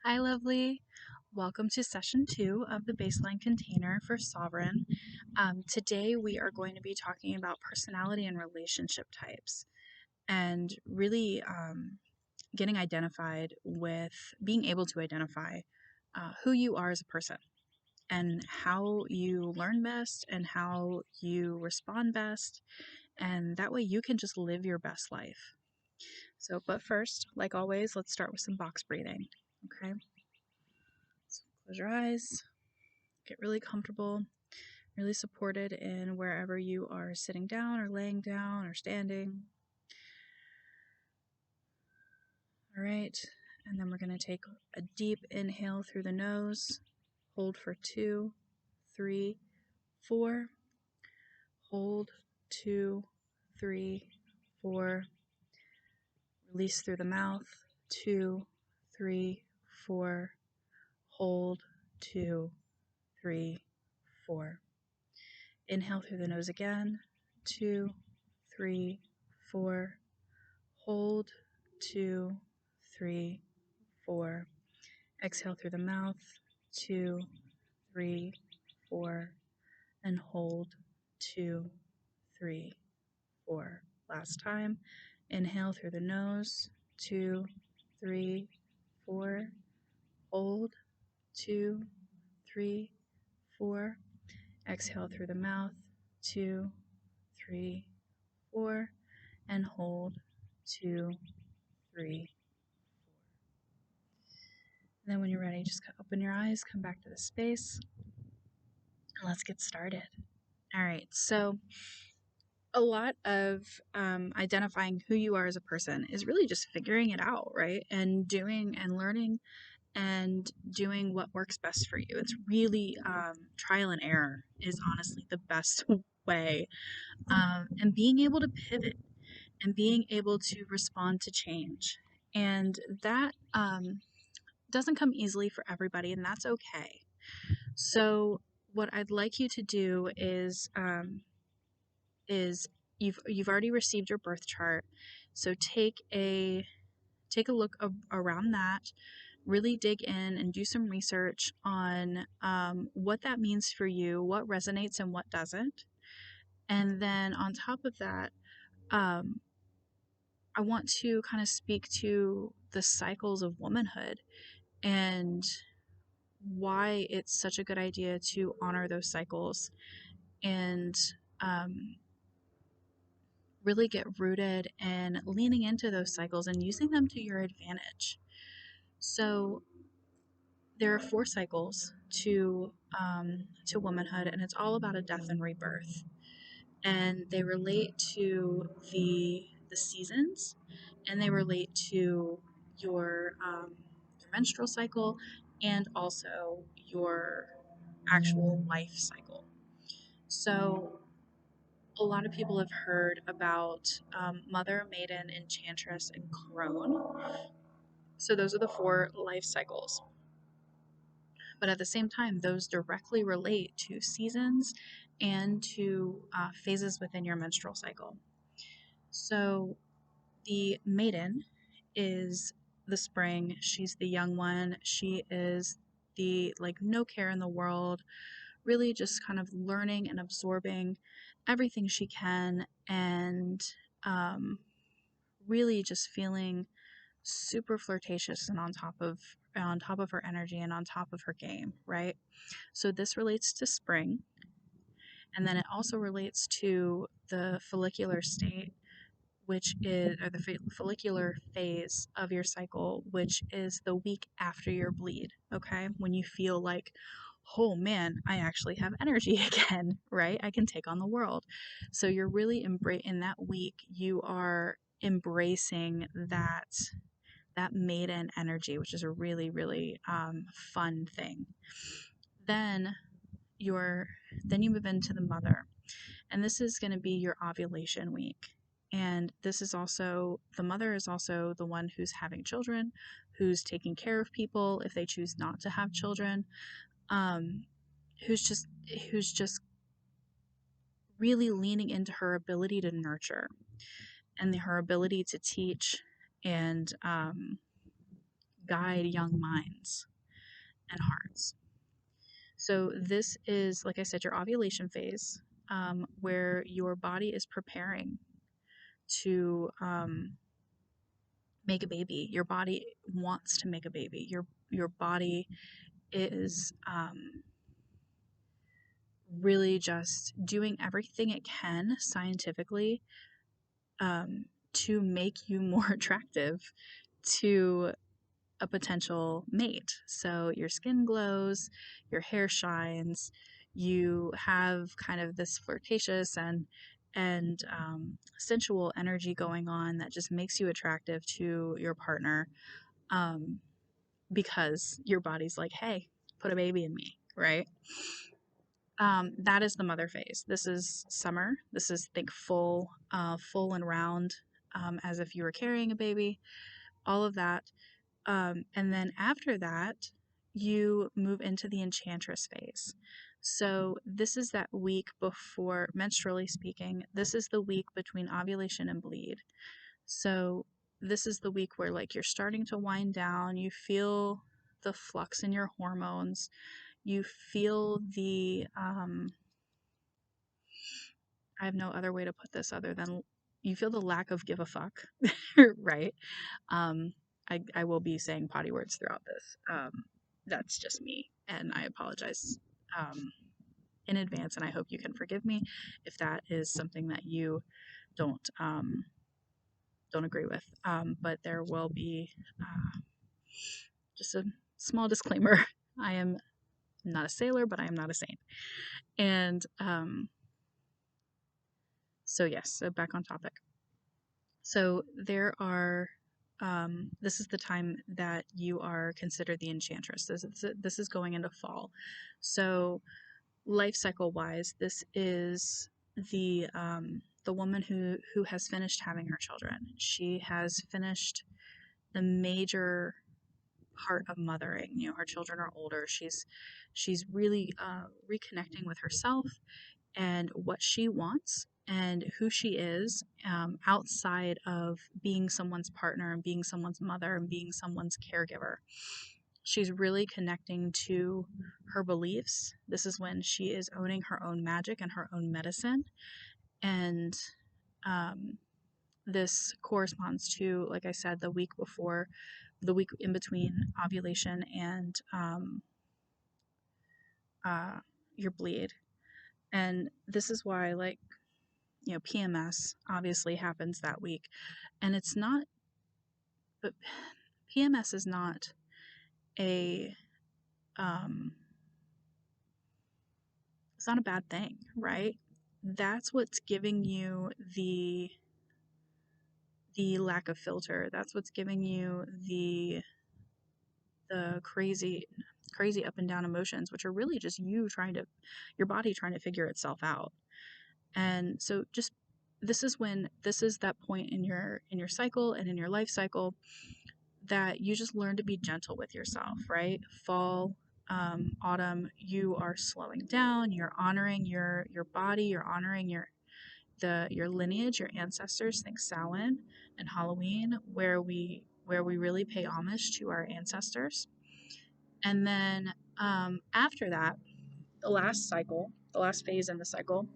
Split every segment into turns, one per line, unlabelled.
Hi, lovely. Welcome to session 2 of the baseline container for Sovereign. Today, we are going to be talking about personality and relationship types and really getting identified with being able to identify who you are as a person and how you learn best and how you respond best. And that way, you can just live your best life. So, but first, like always, let's start with some box breathing. Okay, so close your eyes. Get really comfortable, really supported in wherever you are sitting down or laying down or standing. All right, and then we're going to take a deep inhale through the nose, hold for 2, 3, 4, hold 2, 3, 4, release through the mouth, 2, 3, 4, hold 2, 3, 4. Inhale through the nose again, 2, 3, 4. Hold, 2, 3, 4. Exhale through the mouth, 2, 3, 4. And hold, 2, 3, 4. Last time. Inhale through the nose, 2, 3, 4. Hold, 2, 3, 4. Exhale through the mouth, 2, 3, 4. And hold, 2, 3, and then when you're ready, just open your eyes, come back to the space, and let's get started. All right, so a lot of identifying who you are as a person is really just figuring it out, right? And doing and learning and doing what works best for you. It's really trial and error is honestly the best way. And being able to pivot and being able to respond to change. And that doesn't come easily for everybody, and that's okay. So what I'd like you to do is you've already received your birth chart. So take a look around that. Really dig in and do some research on what that means for you, what resonates and what doesn't. And then on top of that, um, I want to kind of speak to the cycles of womanhood and why it's such a good idea to honor those cycles and um, really get rooted in leaning into those cycles and using them to your advantage. So there are 4 cycles to womanhood, and it's all about a death and rebirth, and they relate to the seasons, and they relate to your menstrual cycle, and also your actual life cycle. So a lot of people have heard about Mother, Maiden, Enchantress, and Crone. So those are the 4 life cycles. But at the same time, those directly relate to seasons and to phases within your menstrual cycle. So the Maiden is the spring. She's the young one. She is the like no care in the world, really just kind of learning and absorbing everything she can and um, really just feeling super flirtatious and on top of her energy and on top of her game, right? So this relates to spring, and then it also relates to the follicular state, which is or the follicular phase of your cycle, which is the week after your bleed, okay? When you feel like, oh man, I actually have energy again, right? I can take on the world. So you're really in that week, you are embracing that maiden energy, which is a really, really fun thing. Then you're then you move into the mother, and this is going to be your ovulation week. And this is also the mother is also the one who's having children, who's taking care of people if they choose not to have children, um, who's just really leaning into her ability to nurture and her ability to teach and guide young minds and hearts. So, this is, like I said, your ovulation phase, where your body is preparing to make a baby. Your body wants to make a baby. Your body is really just doing everything it can scientifically to make you more attractive to a potential mate. So your skin glows, your hair shines, you have kind of this flirtatious and sensual energy going on that just makes you attractive to your partner, um, because your body's like, hey, put a baby in me, right? That is the mother phase. This is summer. This is think full and round, as if you were carrying a baby. All of that. And then after that, you move into the enchantress phase. So this is that week before, menstrually speaking, this is the week between ovulation and bleed. So this is the week where like you're starting to wind down, you feel the flux in your hormones, you feel the I have no other way to put this other than you feel the lack of give a fuck, right? Um, I will be saying potty words throughout this. That's just me, and I apologize in advance, and I hope you can forgive me if that is something that you don't don't agree with. But there will be just a small disclaimer. I am not a sailor, but I am not a saint. And so yes, so back on topic. So there are, this is the time that you are considered the enchantress. This is going into fall. So life cycle wise, this is the woman who has finished having her children. She has finished the major part of mothering. You know, her children are older. She's really reconnecting with herself and what she wants and who she is, outside of being someone's partner and being someone's mother and being someone's caregiver. She's really connecting to her beliefs. This is when she is owning her own magic and her own medicine. And um, this corresponds to, like I said, the week before, the week in between ovulation and uh, your bleed. And this is why, like, you know, PMS obviously happens that week. And it's not, but PMS is not a, um, it's not a bad thing, right? That's what's giving you the lack of filter. That's what's giving you the crazy up and down emotions, which are really just your body trying to figure itself out. And so just this is that point in your cycle and in your life cycle that you just learn to be gentle with yourself, right? Fall, autumn, you are slowing down, you're honoring your body, you're honoring your lineage, your ancestors. Think Samhain and Halloween, where we really pay homage to our ancestors. And then after that, the last phase in the cycle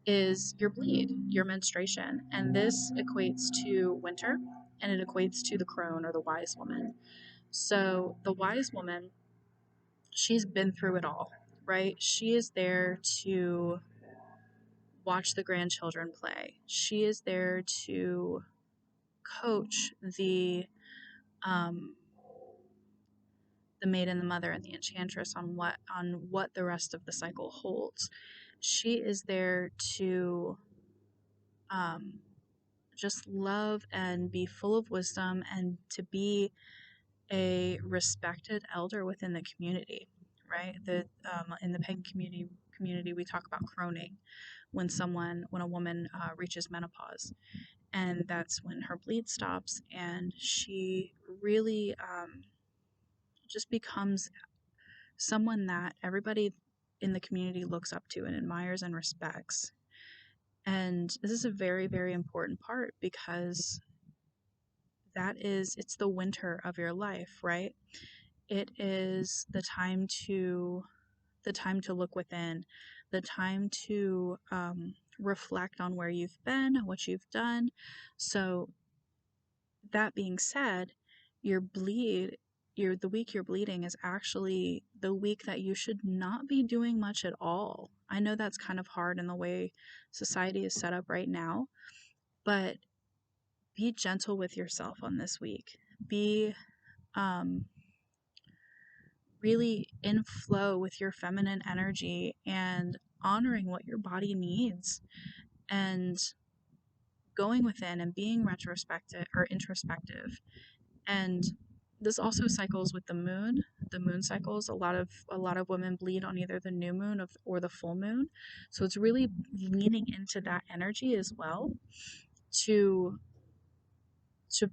is your bleed, your menstruation. And this equates to winter and it equates to the crone or the wise woman. So the wise woman, she's been through it all, right? She is there to watch the grandchildren play. She is there to coach um, the maid and the mother and the enchantress on what the rest of the cycle holds. She is there to um, just love and be full of wisdom and to be a respected elder within the community, right? The in the pagan community we talk about croning when a woman reaches menopause, and that's when her bleed stops, and she really just becomes someone that everybody in the community looks up to and admires and respects. And this is a very, very important part because it's the winter of your life, right? It is the time to look within, the time to reflect on where you've been, what you've done. So that being said, your bleed, the week you're bleeding is actually the week that you should not be doing much at all. I know that's kind of hard in the way society is set up right now, but be gentle with yourself on this week. Be um, really in flow with your feminine energy and honoring what your body needs and going within and being retrospective or introspective. And this also cycles with the moon cycles. A lot of women bleed on either the new moon or the full moon, so it's really leaning into that energy as well to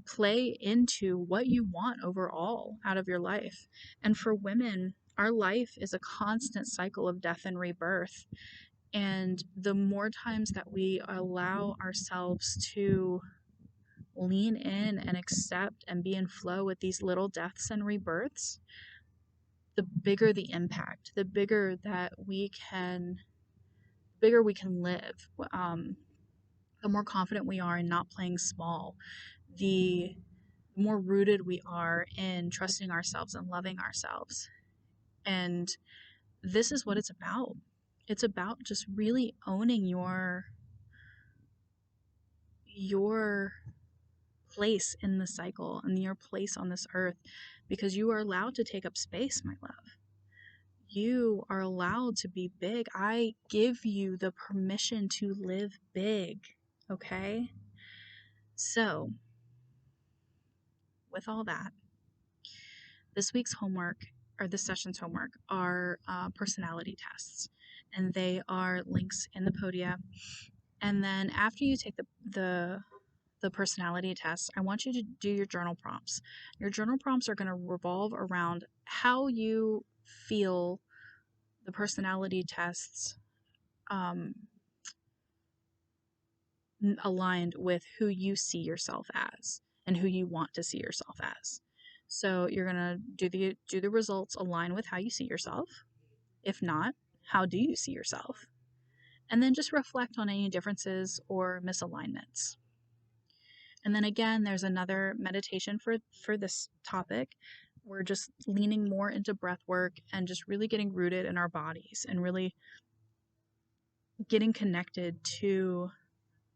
play into what you want overall out of your life. And for women, our life is a constant cycle of death and rebirth. And the more times that we allow ourselves to lean in and accept and be in flow with these little deaths and rebirths, the bigger the impact, the bigger we can live. The more confident we are in not playing small, the more rooted we are in trusting ourselves and loving ourselves. And this is what it's about. It's about just really owning your place in the cycle and your place on this earth, because you are allowed to take up space, my love. You are allowed to be big. I give you the permission to live big, okay? So, with all that, this week's homework, or this session's homework, are personality tests, and they are links in the podia. And then after you take the personality test, I want you to do your journal prompts. Your journal prompts are going to revolve around how you feel the personality tests um, aligned with who you see yourself as and who you want to see yourself as. So you're going to do the results align with how you see yourself? If not, how do you see yourself? And then just reflect on any differences or misalignments. And then again, there's another meditation for this topic. We're just leaning more into breath work and just really getting rooted in our bodies and really getting connected to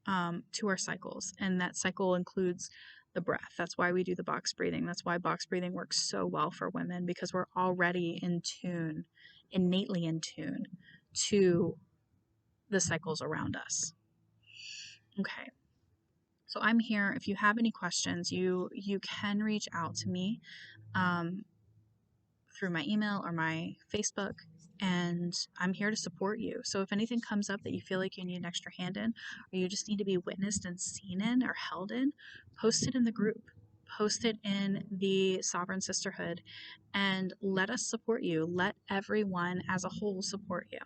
our cycles. And that cycle includes the breath. That's why we do the box breathing. That's why box breathing works so well for women, because we're already in tune, innately in tune to the cycles around us. Okay. So I'm here. If you have any questions, you can reach out to me through my email or my Facebook, and I'm here to support you. So if anything comes up that you feel like you need an extra hand in, or you just need to be witnessed and seen in or held in, post it in the group. Post it in the Sovereign Sisterhood and let us support you. Let everyone as a whole support you.